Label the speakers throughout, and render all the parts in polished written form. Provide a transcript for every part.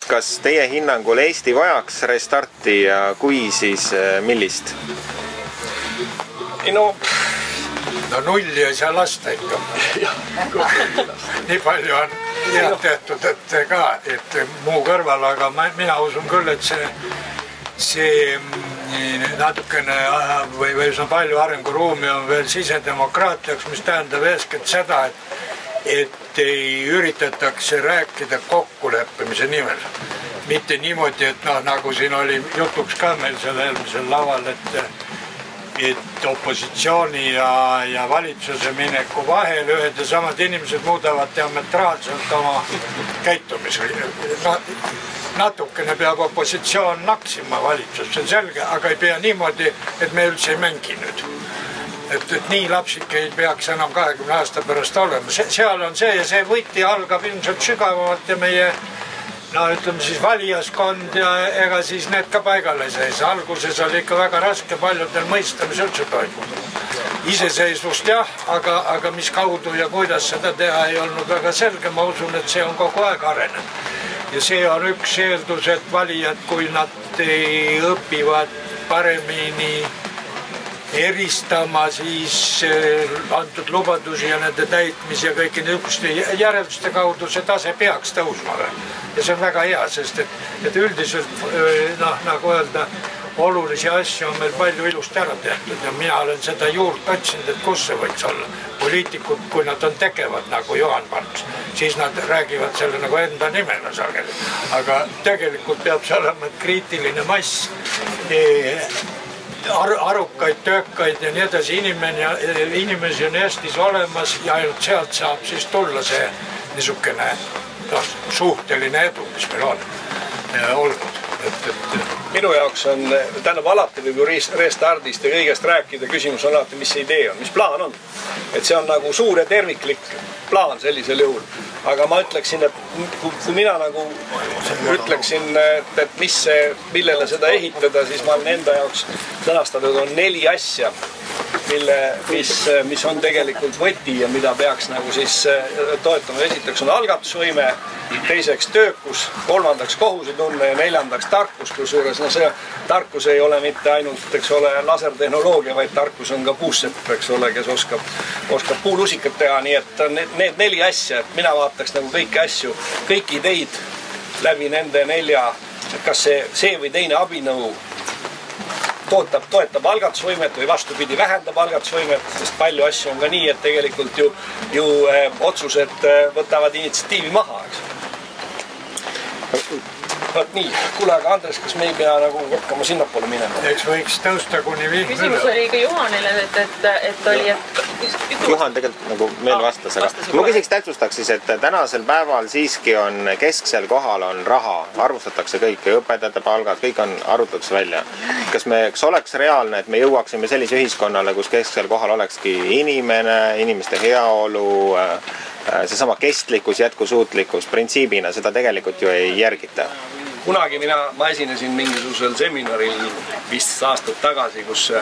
Speaker 1: kas teie hinnangul Eesti vajaks restarti ja kui, siis millist?
Speaker 2: No nulli ei saa lasta ikka. Nii palju on head tehtud, et ka, et muu kõrval, aga mina usun küll, et see natukene või palju arenguruumi on veel sisedemokraatiaks, mis tähendab eeskätt seda, et ei üritatakse rääkida kokkuleppimise nimel. Mitte niimoodi, et nagu siin oli jutuks ka meil selle eelmisel laval, et opositsiooni ja valitsuse mineku vahel ühed ja samad inimesed muudavad diametraalselt oma käitumise. Natukene peab opositsioon naksima valitsust, see on selge, aga ei pea niimoodi, et me üldse ei mängi nüüd. Et nii lapsik ei peaks enam 20 aasta pärast olema. Seal on see ja see võti algab ilmselt sügavamalt ja meie ütleme siis valijaskond ja ega siis need ka paigale ei seis. Alguses oli ikka väga raske paljudel mõista, mis üldse toimub. Iseseisvust jah, aga mis kaudu ja kuidas seda teha ei olnud väga selge. Ma usun, et see on kogu aeg arenenud. Ja see on üks eeldus, et valijad, kui nad õpivad paremini eristama siis antud lubadusi ja nende täitmisi ja kõiki niisuguste järelduste kaudu see tase peaks tõusma. Ja see on väga hea, sest et üldiselt, nagu öelda, olulisi asju on meil palju ilusti ära tehtud ja mina olen seda juurt otsinud, et kus see võiks olla. Poliitikud, kui nad on tegevad nagu Johan Parts, siis nad räägivad selle nagu enda nimena sageli. Aga tegelikult peab see olema kriitiline mass, arukaid, töökaid ja nii edasi inimesi on Eestis olemas ja ainult sealt saab siis tulla see niisugune suhteline edu, mis meil on olnud.
Speaker 3: Minu jaoks on, alati võib ju restardist ja kõigest rääkida, küsimus on alati, mis see idee on, mis plaan on. Et see on nagu suur ja terviklik plaan sellisel juhul. Aga ma ütleksin, et kui mina nagu ütleksin, et millele seda ehitada, siis ma olen enda jaoks sõnastatud on 4 asja, mis on tegelikult võti ja mida peaks nagu siis toetama. Esiteks on algatusvõime, teiseks töökus, kolmandaks kohusetunne ja neljandaks tarkus, kusjuures see tarkus ei ole mitte ainult lasertehnoloogia, vaid tarkus on ka puussepp, kes oskab puulusikat teha, nii et need 4 asja, et mina vaataks nagu kõiki asju, kõiki ideid läbi nende 4, kas see või teine abinõu toetab algatusvõimet või vastupidi vähendab algatusvõimet, sest palju asju on ka nii, et tegelikult ju otsused võtavad initsiatiivi maha, eks. Võt nii, kuule, aga Andres, kas me ei pea nagu hakkama sinnapoole minema?
Speaker 2: Eks võiks tõusta kuni vihma üle.
Speaker 4: Küsimus oli ka Juhanile, et oli,
Speaker 1: Juhan tegelikult nagu meil vastas, aga ma küsiks täpsustaks siis, et tänasel päeval siiski on kesksel kohal on raha, arvustatakse kõik, õpetajate palgad, kõik on arvutatakse välja. Kas oleks reaalne, et me jõuaksime sellise ühiskonnale, kus kesksel kohal olekski inimeste heaolu, seesama kestlikkus, jätkusuutlikkus printsiibina, seda tegelikult ju ei järgita.
Speaker 3: Kunagi ma esinesin mingisugusel seminaril 15 aastat tagasi, kus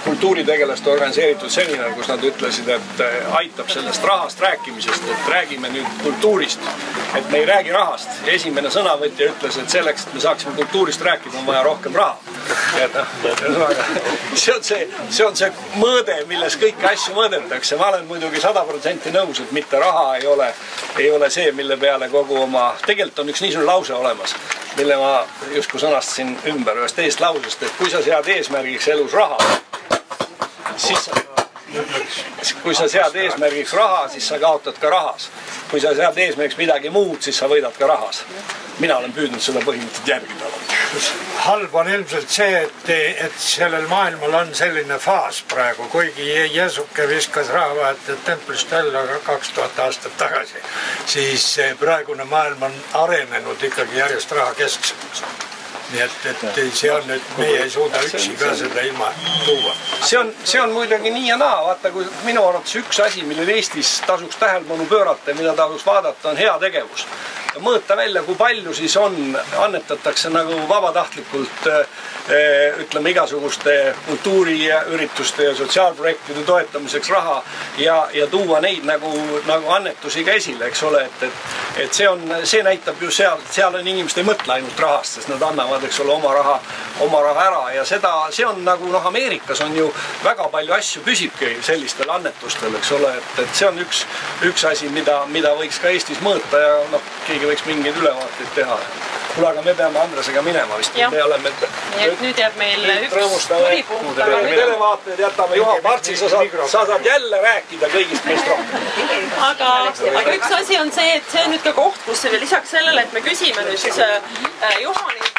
Speaker 3: kultuuritegelaste organiseeritud seminar, kus nad ütlesid, et aitab sellest rahast rääkimisest, et räägime nüüd kultuurist, et me ei räägi rahast. Esimene sõnavõtja ütles, et selleks, et me saaksime kultuurist rääkida, on vaja rohkem raha. See on see mõõde, milles kõiki asju mõõdetakse. Ma olen muidugi 100% nõus, et mitte raha ei ole see, mille peale kogu oma... Tegelikult on üks niisugune lause olemas, mille ma justkui sõnastasin ümber ühest teisest lausest, et kui sa sead eesmärgiks elus raha, siis sa kaotad ka rahas. Kui sa sead eesmärgiks midagi muud, siis sa võidad ka rahas. Mina olen püüdnud seda põhimõtet järgida.
Speaker 2: Halb on ilmselt see, et sellel maailmal on selline faas praegu, kuigi Jeesuke viskas rahavahetajad templist välja 2000 aastat tagasi, siis praegune maailm on arenenud ikkagi järjest rahakesksemaks. Nii et see on, et meie ei suuda üksi ka seda ilma tuua.
Speaker 3: See on muidugi nii ja naa. Vaata, kui minu arvates üks asi, millel Eestis tasuks tähelepanu pöörata ja mida tasuks vaadata, on hea tegevus. mõõta välja, kui palju siis annetatakse nagu vabatahtlikult ütleme igasuguste kultuuriürituste ja sotsiaalprojektide toetamiseks raha ja tuua neid nagu annetusi ka esile, eks ole, et see näitab ju seal on inimesed ei mõtle ainult rahast, sest nad annavad, eks ole, oma raha ära ja see on nagu Ameerikas on ju väga palju asju püsibki sellistel annetustel, eks ole, et see on üks asi, mida võiks ka Eestis mõõta ja keegi võiks mingeid ülevaateid teha. Kuule, aga me peame Andresega minema vist.
Speaker 4: Nüüd jääb meil üks turipunkt.
Speaker 3: Televaatajad jätame Juhan Partsi, sa saad jälle rääkida kõigist meist rohkem.
Speaker 4: Aga üks asi on see, et see on nüüd ka koht, kus lisaks sellele, et me küsime nüüd Juhanilt